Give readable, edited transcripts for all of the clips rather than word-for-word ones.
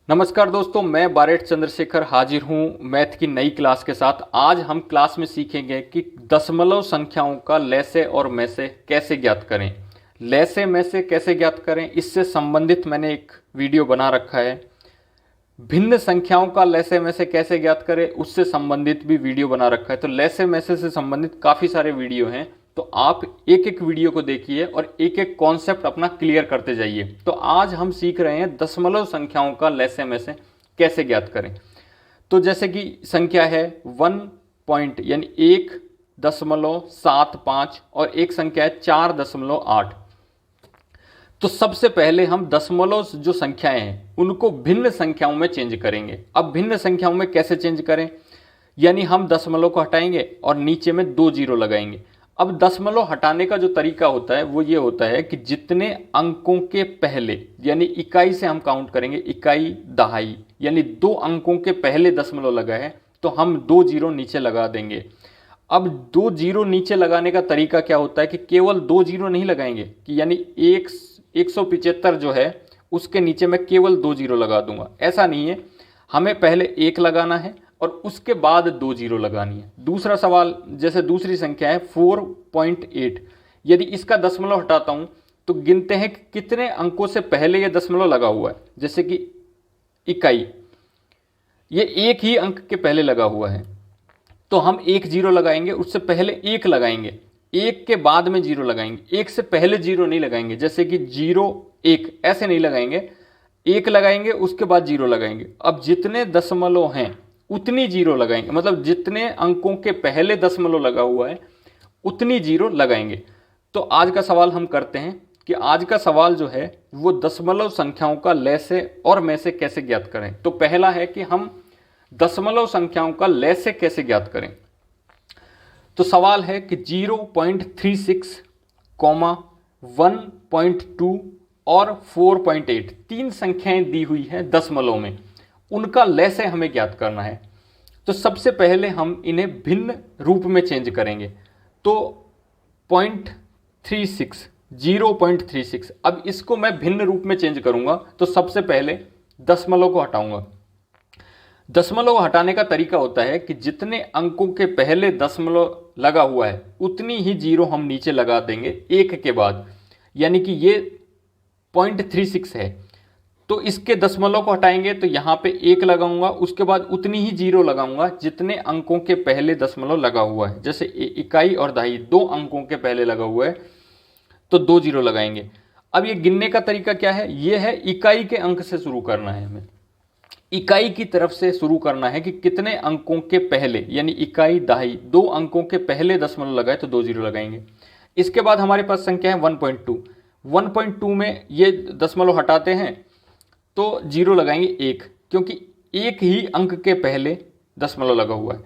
नमस्कार दोस्तों, मैं बारेट चंद्रशेखर हाजिर हूँ मैथ की नई क्लास के साथ। आज हम क्लास में सीखेंगे कि दशमलव संख्याओं का लैसे और मैसे कैसे ज्ञात करें। लैसे मैसे कैसे ज्ञात करें, इससे संबंधित मैंने एक वीडियो बना रखा है। भिन्न संख्याओं का लैसे मैसे कैसे ज्ञात करें, उससे संबंधित भी वीडियो बना रखा है। तो लैसे मैसे से संबंधित काफ़ी सारे वीडियो हैं, तो आप एक एक वीडियो को देखिए और एक एक कॉन्सेप्ट अपना क्लियर करते जाइए। तो आज हम सीख रहे हैं दशमलव संख्याओं का लैसे मैसे कैसे ज्ञात करें। तो जैसे कि संख्या है 1 पॉइंट यानी 1.75 और एक संख्या है 4.8। तो सबसे पहले हम दशमलव जो संख्याएं हैं उनको भिन्न संख्याओं में चेंज करेंगे। अब भिन्न संख्याओं में कैसे चेंज करें, यानी हम दशमलव को हटाएंगे और नीचे में 2 जीरो लगाएंगे। अब दशमलव हटाने का जो तरीका होता है वो ये होता है कि जितने अंकों के पहले, यानी इकाई से हम काउंट करेंगे, इकाई दहाई, यानी 2 अंकों के पहले दशमलव लगा है तो हम 2 जीरो नीचे लगा देंगे। अब 2 जीरो नीचे लगाने का तरीका क्या होता है कि केवल 2 जीरो नहीं लगाएंगे कि यानी 175 जो है उसके नीचे मैं केवल 2 जीरो लगा दूंगा, ऐसा नहीं है। हमें पहले 1 लगाना है और उसके बाद 2 जीरो लगानी है। दूसरा सवाल, जैसे दूसरी संख्या है 4.8, यदि इसका दशमलव हटाता हूं तो गिनते हैं कि कितने अंकों से पहले यह दशमलव लगा हुआ है। जैसे कि इकाई, ये एक ही अंक के पहले लगा हुआ है तो हम 1 जीरो लगाएंगे, उससे पहले 1 लगाएंगे, 1 के बाद में जीरो लगाएंगे, 1 से पहले जीरो नहीं लगाएंगे। जैसे कि 0 1 ऐसे नहीं लगाएंगे, 1 लगाएंगे उसके बाद जीरो लगाएंगे। अब जितने दशमलव हैं उतनी जीरो लगाएंगे, मतलब जितने अंकों के पहले दशमलव लगा हुआ है उतनी जीरो लगाएंगे। तो आज का सवाल हम करते हैं कि आज का सवाल जो है वो दशमलव संख्याओं का लैसे और मैसे कैसे ज्ञात करें। तो पहला है कि हम दशमलव संख्याओं का लैसे कैसे ज्ञात करें। तो सवाल है कि 0.36, 1.2 और 4.8 तीन संख्याएं दी हुई हैं दशमलव में, उनका लैसे हमें ज्ञात करना है। तो सबसे पहले हम इन्हें भिन्न रूप में चेंज करेंगे। तो 0.36, अब इसको मैं भिन्न रूप में चेंज करूंगा तो सबसे पहले दशमलव को हटाऊंगा। दशमलव हटाने का तरीका होता है कि जितने अंकों के पहले दशमलव लगा हुआ है उतनी ही जीरो हम नीचे लगा देंगे 1 के बाद, यानी कि ये 0.36 है तो इसके दशमलव को हटाएंगे तो यहाँ पे 1 लगाऊंगा, उसके बाद उतनी ही जीरो लगाऊंगा जितने अंकों के पहले दशमलव लगा हुआ है। जैसे इकाई और दहाई 2 अंकों के पहले लगा हुआ है तो 2 जीरो लगाएंगे। अब ये गिनने का तरीका क्या है, ये है इकाई के अंक से शुरू करना है, हमें इकाई की तरफ से शुरू करना है कि कितने अंकों के पहले, यानी इकाई दहाई 2 अंकों के पहले दशमलव लगाए तो 2 जीरो लगाएंगे। इसके बाद हमारे पास संख्या है 1.2 में ये दशमलव हटाते हैं तो जीरो लगाएंगे 1, क्योंकि एक ही अंक के पहले दशमलव लगा हुआ है।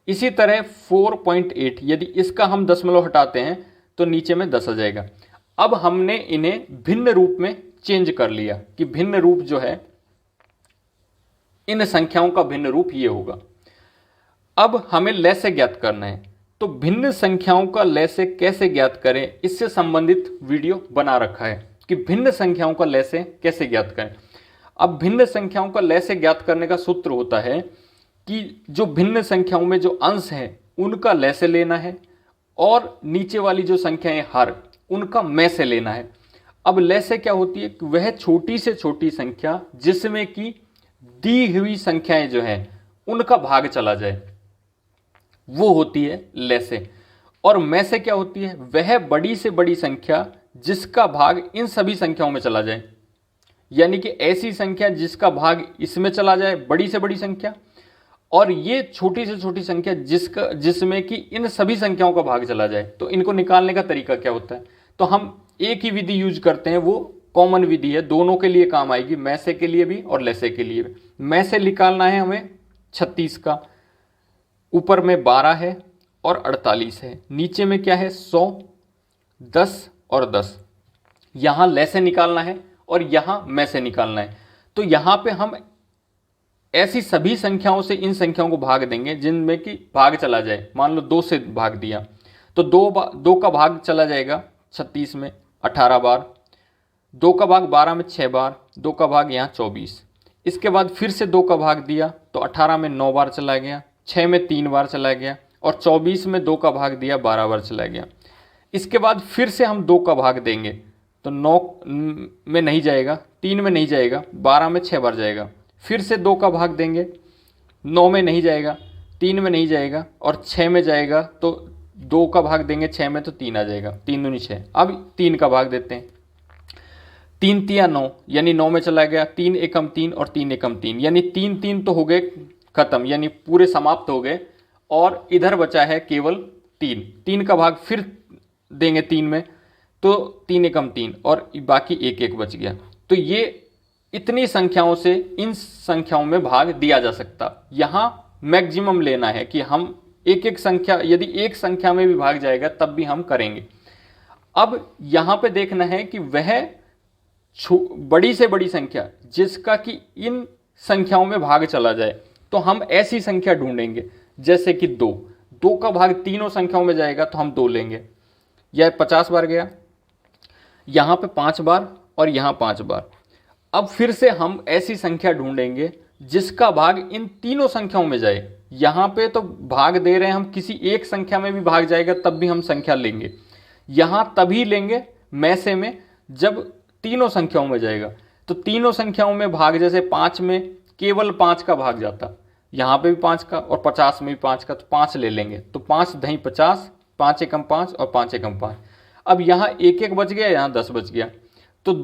इसी तरह 4.8, यदि इसका हम दशमलव हटाते हैं तो नीचे में 10 आ जाएगा। अब हमने इन्हें भिन्न रूप में चेंज कर लिया कि भिन्न रूप जो है, इन संख्याओं का भिन्न रूप ये होगा। अब हमें लैसे ज्ञात करना है, तो भिन्न संख्याओं का लैसे कैसे ज्ञात करें, इससे संबंधित वीडियो बना रखा है कि भिन्न संख्याओं का लैसे कैसे ज्ञात करें। अब भिन्न संख्याओं का लैसे ज्ञात करने का सूत्र होता है कि जो भिन्न संख्याओं में जो अंश है उनका लैसे लेना है और नीचे वाली जो संख्याएं हर, उनका मैसे लेना है। अब लैसे क्या होती है कि वह छोटी से छोटी संख्या जिसमें कि दी हुई संख्याएं जो हैं उनका भाग चला जाए, वो होती है लैसे। और मैसे क्या होती है, वह बड़ी से बड़ी संख्या जिसका भाग इन सभी संख्याओं में चला जाए, यानी कि ऐसी संख्या जिसका भाग इसमें चला जाए, बड़ी से बड़ी संख्या, और ये छोटी से छोटी संख्या जिसमें कि इन सभी संख्याओं का भाग चला जाए। तो इनको निकालने का तरीका क्या होता है, तो हम एक ही विधि यूज करते हैं, वो कॉमन विधि है, दोनों के लिए काम आएगी, मैसे के लिए भी और लैसे के लिए भी। मैसे निकालना है हमें 36 का, ऊपर में 12 है और 48 है, नीचे में क्या है 100, 10 और 10। यहाँ लैसे निकालना है और यहाँ मैसे निकालना है। तो यहाँ पे हम ऐसी सभी संख्याओं से इन संख्याओं को भाग देंगे जिनमें कि भाग चला जाए। मान लो 2 से भाग दिया तो 2 का भाग चला जाएगा 36 में 18 बार, 2 का भाग 12 में 6 बार, 2 का भाग यहाँ 24। इसके बाद फिर से 2 का भाग दिया तो 18 में 9 बार चला गया, 6 में 3 बार चला गया और 24 में 2 का भाग दिया 12 बार चला गया। इसके बाद फिर से हम 2 का भाग देंगे तो 9 में नहीं जाएगा, 3 में नहीं जाएगा, 12 में 6 बार जाएगा। फिर से 2 का भाग देंगे, 9 में नहीं जाएगा, 3 में नहीं जाएगा और 6 में जाएगा। तो 2 का भाग देंगे 6 में तो 3 आ जाएगा, 3 दूनी 6। अब 3 का भाग देते हैं, 3 तिया 9 यानी 9 में चला गया, 3 एकम 3 और 3 एकम 3 यानी 3 3 तो हो गए खत्म, यानी पूरे समाप्त हो गए और इधर बचा है केवल 3। 3 का भाग फिर देंगे 3 में तो 3 एकम 3 और बाकी 1 1 बच गया। तो ये इतनी संख्याओं से इन संख्याओं में भाग दिया जा सकता। यहाँ मैक्सिमम लेना है कि हम एक एक संख्या, यदि एक संख्या में भी भाग जाएगा तब भी हम करेंगे। अब यहाँ पे देखना है कि वह बड़ी से बड़ी संख्या जिसका कि इन संख्याओं में भाग चला जाए, तो हम ऐसी संख्या ढूंढेंगे जैसे कि 2 का भाग तीनों संख्याओं में जाएगा तो हम 2 लेंगे। यह 50 बार गया, यहाँ पे 5 बार और यहाँ 5 बार। अब फिर से हम ऐसी संख्या ढूंढेंगे जिसका भाग इन तीनों संख्याओं में जाए। यहाँ पे तो भाग दे रहे हैं हम, किसी एक संख्या में भी भाग जाएगा तब भी हम संख्या लेंगे। यहाँ तभी लेंगे मैसे में जब तीनों संख्याओं में जाएगा। तो तीनों संख्याओं में भाग, जैसे 5 में केवल 5 का भाग जाता, यहाँ पे भी 5 का और 50 में भी 5 का, तो 5 ले लेंगे। तो 5 दही 50, 5 एकम 5 और 5 एकम 5। अब यहाँ 1 1 बच गया, यहाँ 10 बच गया। तो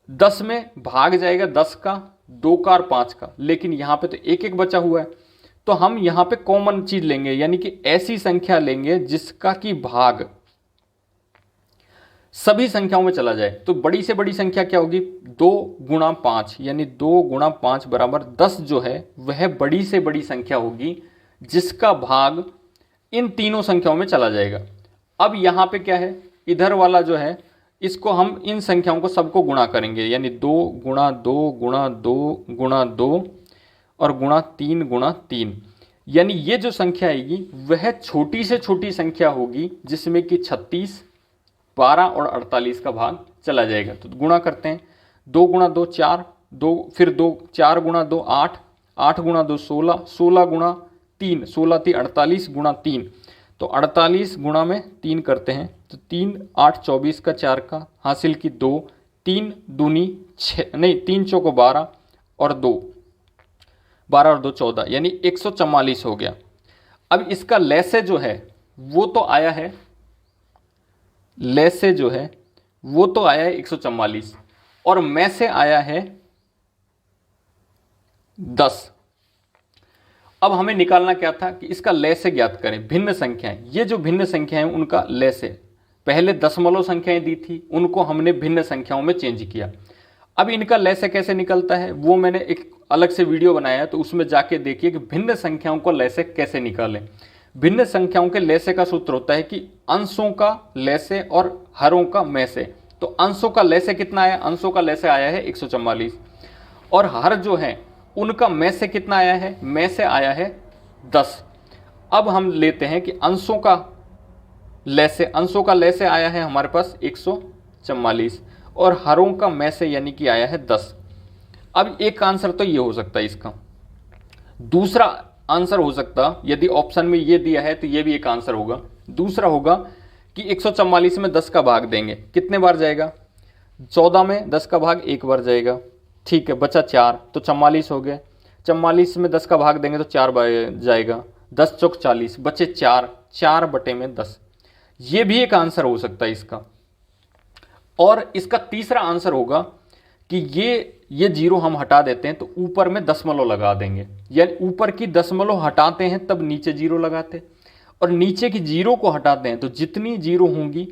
10 में भाग जाएगा 10 का, 2 का और 5 का, लेकिन यहाँ पे तो 1 1 बचा हुआ है। तो हम यहाँ पे कॉमन चीज लेंगे, यानी कि ऐसी संख्या लेंगे जिसका कि भाग सभी संख्याओं में चला जाए। तो बड़ी से बड़ी संख्या क्या होगी? 2 गुणा 5, यानी 2 गुणा 5 बराबर 10 जो है वह बड़ी से बड़ी संख्या होगी जिसका भाग इन तीनों संख्याओं में चला जाएगा। अब यहाँ पे क्या है, इधर वाला जो है इसको हम इन संख्याओं को सबको गुणा करेंगे, यानी 2 गुणा 2 गुणा 2 गुणा 2 और गुणा 3, यानी ये जो संख्या आएगी वह छोटी से छोटी संख्या होगी जिसमें कि 36, 12 और 48 का भाग चला जाएगा। तो गुणा करते हैं, 2 गुणा 2 4, 2 फिर 2 4 गुणा 2 8, 8 गुणा 2 16, 16 गुणा 3 16 थी 48 गुणा 3, तो 48 गुणा में 3 करते हैं तो 3 8 24 का 4 का हासिल की 2, 3 दूनी 6 नहीं 3 चौको 12 और 2 12 और 2 14, यानी 144 हो गया। अब इसका लैसे जो है वो तो आया है, लैसे जो है वो तो आया है 144 और में से आया है 10। अब हमें निकालना क्या था कि इसका लैसे ज्ञात करें, भिन्न संख्याएं। ये जो भिन्न संख्याएं उनका लैसे, पहले दशमलव संख्याएं दी थी उनको हमने भिन्न संख्याओं में चेंज किया। अब इनका लैसे कैसे निकलता है वो मैंने एक अलग से वीडियो बनाया है, तो उसमें जाके देखिए कि भिन्न संख्याओं को लैसे कैसे निकालें। भिन्न संख्याओं के लैसे का सूत्र होता है कि अंशों का लैसे और हरों का में से। तो अंशों का लैसे कितना आया? अंशों का लैसे आया है 144 और हर जो है उनका में से कितना आया है? में से आया है 10। अब हम लेते हैं कि अंशों का लैसे आया है हमारे पास 144 और हरों का में से यानी कि आया है 10। अब एक आंसर तो ये हो सकता है इसका। दूसरा आंसर हो सकता, यदि ऑप्शन में ये दिया है तो ये भी एक आंसर होगा। दूसरा होगा कि 144 में 10 का भाग देंगे, कितने बार जाएगा? 14 में 10 का भाग 1 बार जाएगा, ठीक है, बचा 4 तो 44 हो गए। 44 में 10 का भाग देंगे तो 4 बार जाएगा, 10 चौक 40, बचे 4 बटे में 10। ये भी एक आंसर हो सकता है इसका। और इसका तीसरा आंसर होगा कि ये जीरो हम हटा देते हैं तो ऊपर में दशमलव लगा देंगे, यानी ऊपर की दशमलव हटाते हैं तब नीचे जीरो लगाते, और नीचे की जीरो को हटाते हैं तो जितनी जीरो होंगी,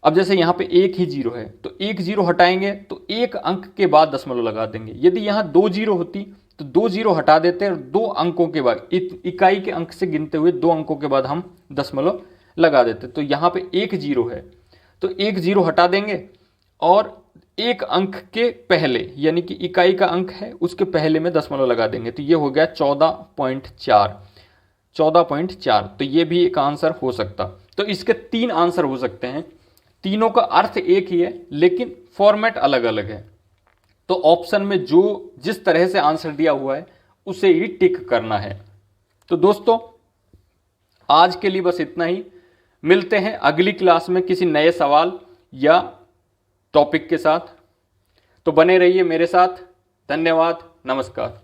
अब जैसे यहाँ पे एक ही जीरो है तो एक जीरो हटाएंगे तो एक अंक के बाद दशमलव लगा देंगे। यदि यहाँ 2 जीरो होती तो 2 जीरो हटा देते और 2 अंकों के बाद, इकाई के अंक से गिनते हुए 2 अंकों के बाद हम दशमलव लगा देते। तो यहाँ पे 1 जीरो है तो 1 जीरो हटा देंगे और एक अंक के पहले, यानी कि इकाई का अंक है उसके पहले में दशमलव लगा देंगे। तो ये हो गया 14.4। तो ये भी एक आंसर हो सकता। तो इसके 3 आंसर हो सकते हैं, तीनों का अर्थ एक ही है लेकिन फॉर्मेट अलग अलग है। तो ऑप्शन में जो जिस तरह से आंसर दिया हुआ है उसे ही टिक करना है। तो दोस्तों आज के लिए बस इतना ही। मिलते हैं अगली क्लास में किसी नए सवाल या टॉपिक के साथ। तो बने रहिए मेरे साथ। धन्यवाद। नमस्कार।